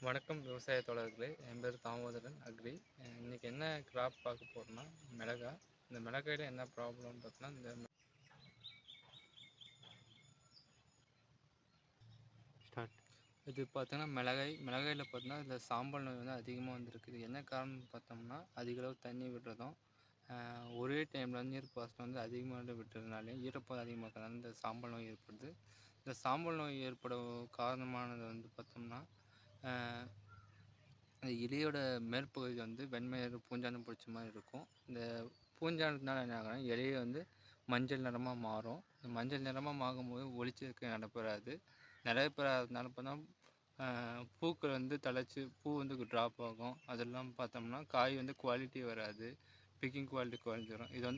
வணக்கம் விவசாய தோழர்களே. என் பேர் தாமோதரன் அக்ரி. இன்னைக்கு என்ன கிராப் பார்க்க போகிறோம்னா மிளகாய். இந்த மிளகாயில் என்ன ப்ராப்ளம்னு பார்த்தோன்னா இது பார்த்தோன்னா மிளகாயில் பார்த்தோன்னா இதில் சாம்பல் நோய் வந்து அதிகமாக வந்திருக்கு. இது என்ன காரணம்னு பார்த்தோம்னா அதிக அளவு தண்ணி விடுறதும் ஒரே டைமில் நீர் பாசனம் வந்து அதிகமாக விட்டுறதுனாலையும் ஈரப்பதம் அதிகமாக இருக்கிறதுனால இந்த சாம்பல் நோய் ஏற்படுது. இந்த சாம்பல் நோய் ஏற்பட காரணமானது வந்து பார்த்தோம்னா அந்த இலையோட மேற்பகுதி வந்து வெண்மையாக பூஞ்சானம் பிடிச்ச மாதிரி இருக்கும். இந்த பூஞ்சானத்தினால என்ன ஆகும்னா இலையை வந்து மஞ்சள் நிறமாக மாறும். இந்த மஞ்சள் நிறமாக ஆகும்போது ஒளிச்சேர்க்கை நடைபெறாததுனால பார்த்தா பூக்கள் வந்து தழைச்சி பூ வந்து ட்ராப் ஆகும். அதெல்லாம் பார்த்தோம்னா காய் வந்து குவாலிட்டி வராது, பிக்கிங் குவாலிட்டி குறைஞ்சிரும். இது வந்து